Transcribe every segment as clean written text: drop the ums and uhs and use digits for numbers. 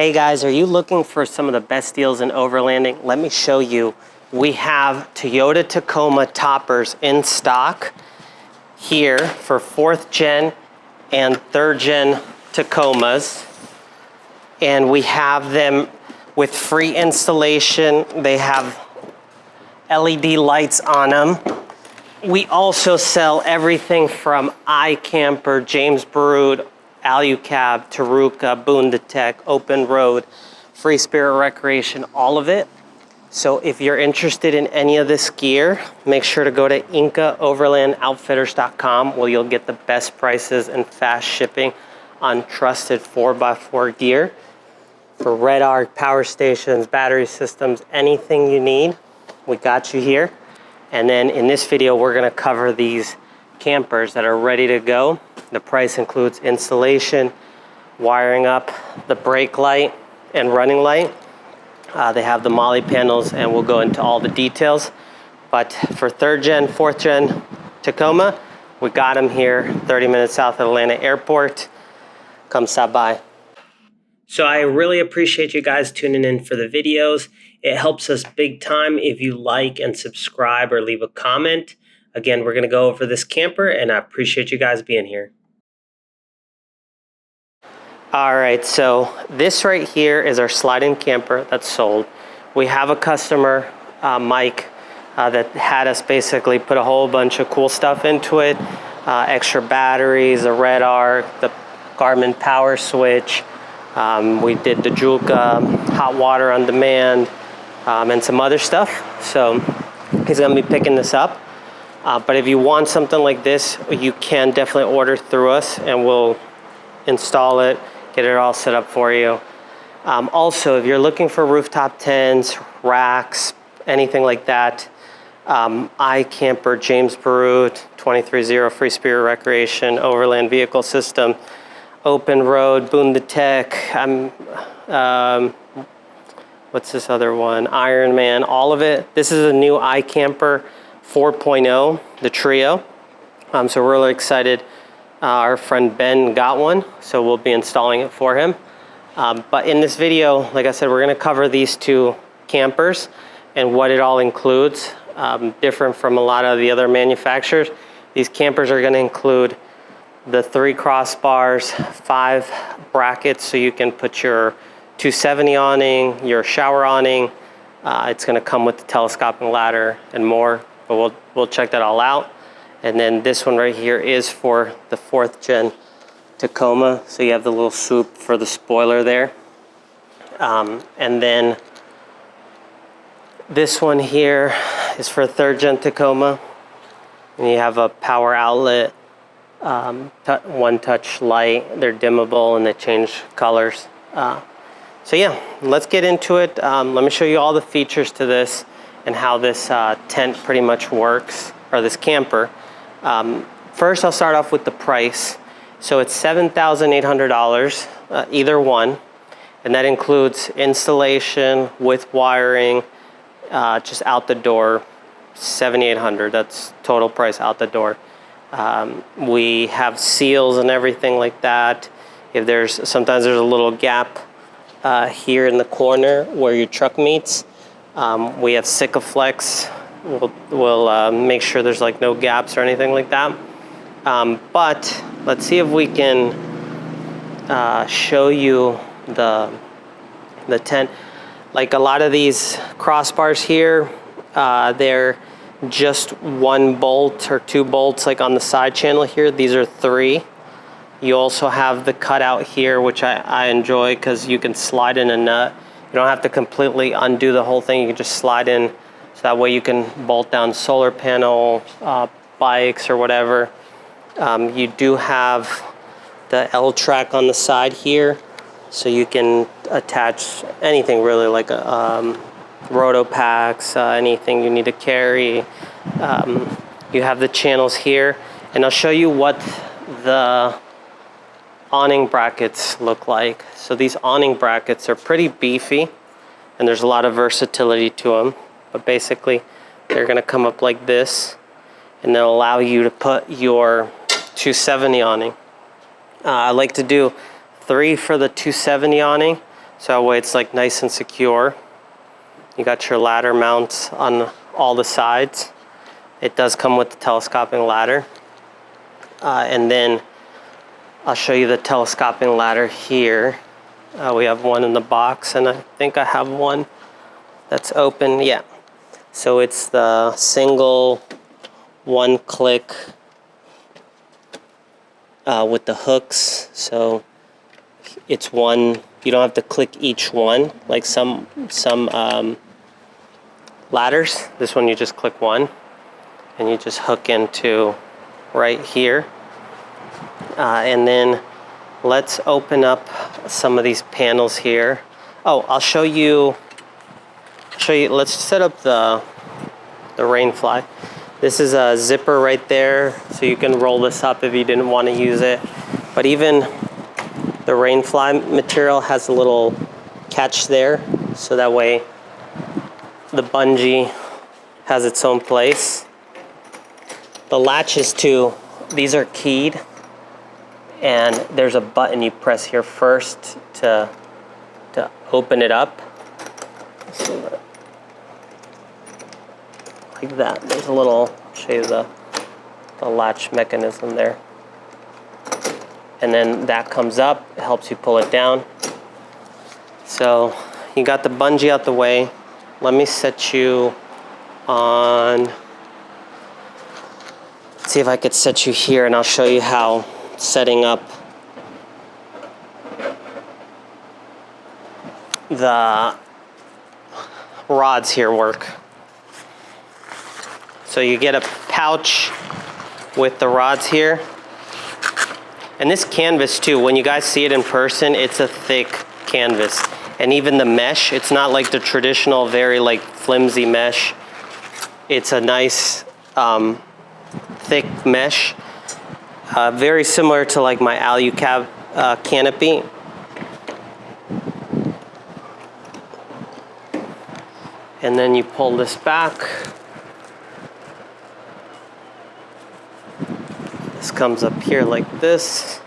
Hey guys, are you looking for some of the best deals in overlanding? Let me show you. We have Toyota Tacoma toppers in stock here for 4th gen and 3rd gen Tacomas. And we have them with free installation. They have LED lights on them. We also sell everything from iCamper, James Baroud, Alu-Cab, Taruka, Boondetech, Open Road, Free Spirit Recreation, all of it. So if you're interested in any of this gear, make sure to go to Inca4x4 where you'll get the best prices and fast shipping on trusted 4x4 gear. For red arc, power stations, battery systems, anything you need, we got you here. And then in this video, we're gonna cover these campers that are ready to go. The price includes installation, wiring up the brake light and running light. They have the MOLLE panels, and we'll go into all the details. But for 3rd gen, 4th gen Tacoma, we got them here 30 minutes south of Atlanta Airport. Come stop by. So I really appreciate you guys tuning in for the videos. It helps us big time if you like and subscribe or leave a comment. Again, we're gonna go over this camper, and I appreciate you guys being here. All right, so this right here is our slide-in camper that's sold. We have a customer, Mike, that had us basically put a whole bunch of cool stuff into it. Extra batteries, a red arc, the Garmin power switch. We did the Julka, hot water on demand, and some other stuff. So he's gonna be picking this up. But if you want something like this, you can definitely order through us and we'll install it, get it all set up for you. Also, if you're looking for rooftop tents, racks, anything like that, iCamper, James Baroud, 230 Free Spirit Recreation, Overland Vehicle System, Open Road, Boondetech, what's this other one? Ironman, all of it. This is a new iCamper 4.0, the Trio. So we're really excited. Our friend Ben got one, so we'll be installing it for him. But in this video, like I said, we're gonna cover these two campers and what it all includes. Different from a lot of the other manufacturers. These campers are gonna include the 3 crossbars, 5 brackets, so you can put your 270 awning, your shower awning. It's gonna come with the telescoping ladder and more, but we'll check that all out. And then this one right here is for the 4th gen Tacoma. So you have the little swoop for the spoiler there. And then this one here is for 3rd gen Tacoma. And you have a power outlet, one touch light. They're dimmable and they change colors. So yeah, let's get into it. Let me show you all the features to this and how this tent pretty much works, or this camper. First, I'll start off with the price. So it's $7,800, either one. And that includes installation with wiring, just out the door, $7,800. That's total price out the door. We have seals and everything like that. If sometimes there's a little gap here in the corner where your truck meets. We have Sikaflex. We'll make sure there's like no gaps or anything like that. But let's see if we can show you the tent. Like a lot of these crossbars here, they're just 1 bolt or 2 bolts like on the side channel here. These are 3. You also have the cutout here, which I enjoy because you can slide in a nut. You don't have to completely undo the whole thing. You can just slide in, so that way you can bolt down solar panel, bikes or whatever. You do have the L track on the side here, so you can attach anything really, like roto packs, anything you need to carry. You have the channels here, and I'll show you what the awning brackets look like. So these awning brackets are pretty beefy, and there's a lot of versatility to them. But basically, they're gonna come up like this, and they'll allow you to put your 270 awning. I like to do 3 for the 270 awning, So that way it's like nice and secure. You got your ladder mounts on all the sides. It does come with the telescoping ladder. And then I'll show you the telescoping ladder here. We have one in the box, and I think I have one that's open. Yeah. So it's the single one-click with the hooks. So it's one. You don't have to click each one like some ladders. This one you just click one, and you just hook into right here. And then let's open up some of these panels here. Oh, I'll show you. Let's set up the rain fly. This is a zipper right there, so you can roll this up if you didn't want to use it. But even the rain fly material has a little catch there, so that way the bungee has its own place. The latches too, these are keyed, and there's a button you press here first to open it up. So like that. There's a little, I'll show you the latch mechanism there. And then that comes up, it helps you pull it down. So you got the bungee out the way. Let me set you on, let's see if I could set you here, and I'll show you how setting up the rods here work. So you get a pouch with the rods here. And this canvas too, when you guys see it in person, it's a thick canvas. And even the mesh, it's not like the traditional, very like flimsy mesh. It's a nice thick mesh. Very similar to like my Alu-Cab canopy. And then you pull this back. This comes up here like this.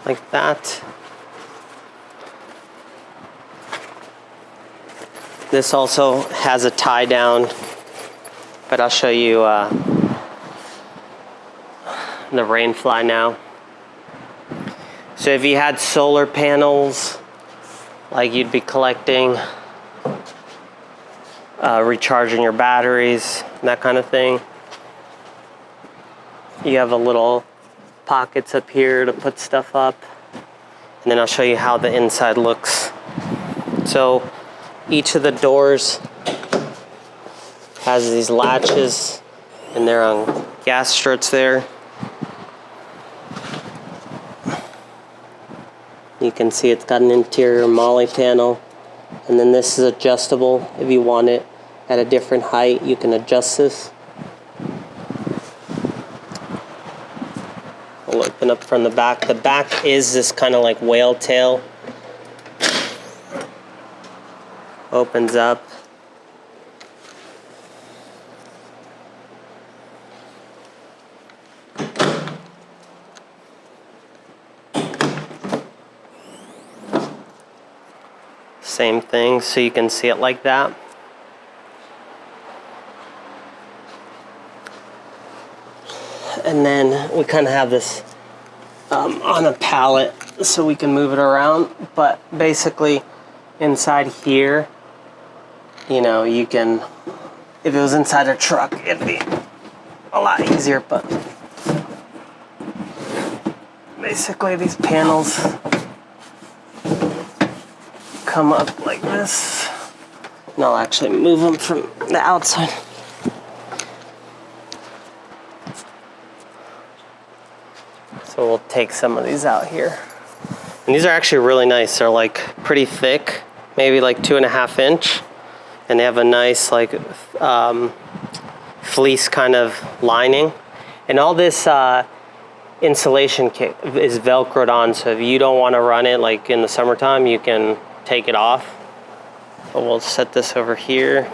Like that. This also has a tie down, but I'll show you the rain fly now. So if you had solar panels, like you'd be collecting, recharging your batteries, that kind of thing. You have a little pockets up here to put stuff up. And then I'll show you how the inside looks. So each of the doors has these latches, and they're on gas struts there. You can see it's got an interior MOLLE panel, and then this is adjustable. If you want it at a different height, you can adjust this. I'll open up from the back. The back is this kind of like whale tail. Opens up. Same thing, so you can see it like that. And then we kind of have this on a pallet so we can move it around. But basically inside here, you know, you can, if it was inside a truck, it'd be a lot easier. But basically these panels come up like this, and I'll actually move them from the outside. So we'll take some of these out here. And these are actually really nice. They're like pretty thick, maybe like 2.5 inch. And they have a nice like fleece kind of lining. And all this insulation kit is Velcroed on, so if you don't want to run it like in the summertime, you can take it off. But we'll set this over here.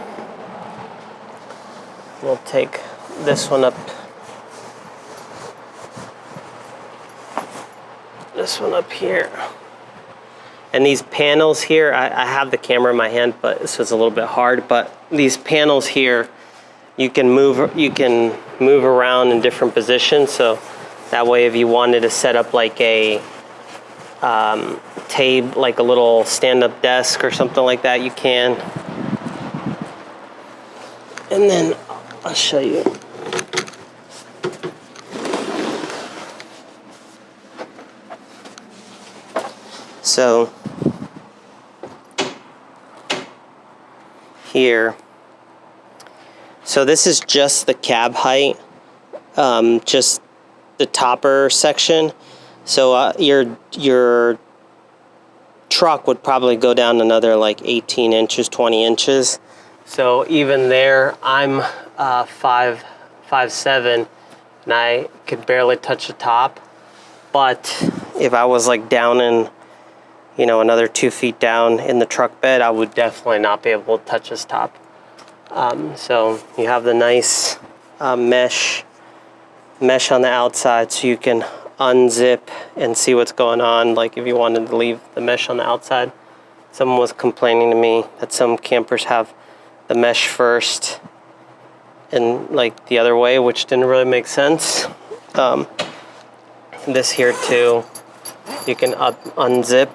We'll take this one up. This one up here. And these panels here, I have the camera in my hand, but this was a little bit hard. But these panels here, you can move around in different positions. So that way, if you wanted to set up like a table, like a little stand-up desk or something like that, you can. And then I'll show you. So here, so this is just the cab height, just the topper section. So your truck would probably go down another like 18 inches, 20 inches. So even there, I'm 5'7", and I could barely touch the top. But if I was like down in, you know, another 2 feet down in the truck bed, I would definitely not be able to touch this top. So you have the nice mesh on the outside, so you can unzip and see what's going on. Like if you wanted to leave the mesh on the outside. Someone was complaining to me that some campers have the mesh first and like the other way, which didn't really make sense. This here too, you can unzip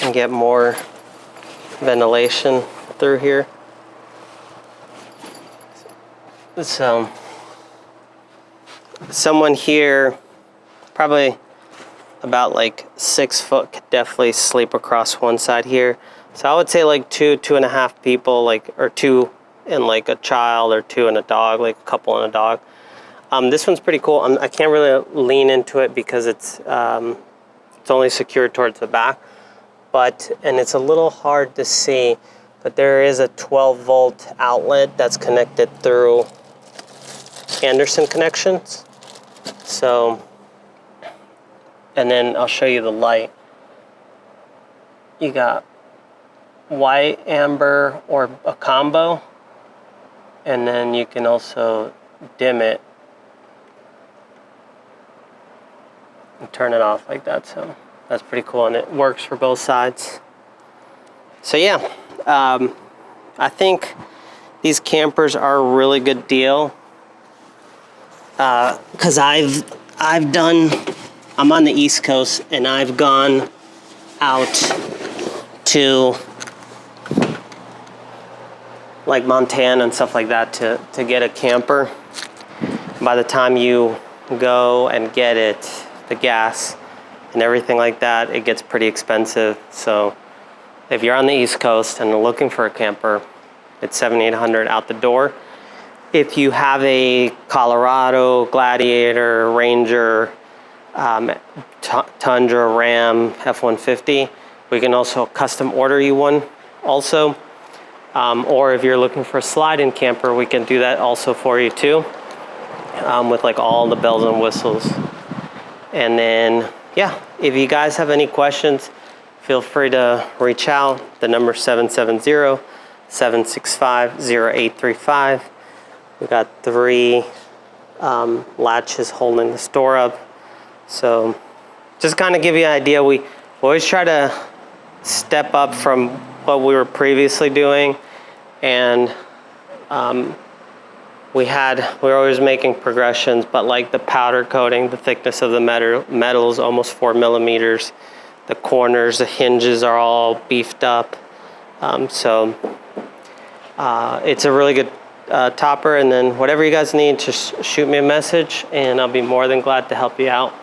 and get more ventilation through here. So someone here, probably about like 6 foot, could definitely sleep across one side here. So I would say like 2.5 people, like, or 2 and like a child, or 2 and a dog, like a couple and a dog. This one's pretty cool. I can't really lean into it because it's only secured towards the back, and it's a little hard to see, but there is a 12-volt outlet that's connected through Anderson connections. So, and then I'll show you the light. You got white, amber, or a combo, and then you can also dim it and turn it off like that. So that's pretty cool, and it works for both sides. So yeah, I think these campers are a really good deal, because I'm on the East Coast, and I've gone out to like Montana and stuff like that to get a camper. By the time you go and get it, the gas and everything like that, it gets pretty expensive. So if you're on the East Coast and looking for a camper, it's $700-800 out the door. If you have a Colorado, Gladiator, Ranger, Tundra, Ram, F-150, we can also custom order you one also. Or if you're looking for a slide-in camper, we can do that also for you too, with like all the bells and whistles. And then, yeah, if you guys have any questions, feel free to reach out. The number is 770-765-0835. We got 3 latches holding this door up. So just kind of give you an idea, we always try to step up from what we were previously doing, and we're always making progressions, but like the powder coating, the thickness of the metal is almost 4 millimeters. The corners, the hinges are all beefed up. So it's a really good topper. And then whatever you guys need, just shoot me a message and I'll be more than glad to help you out.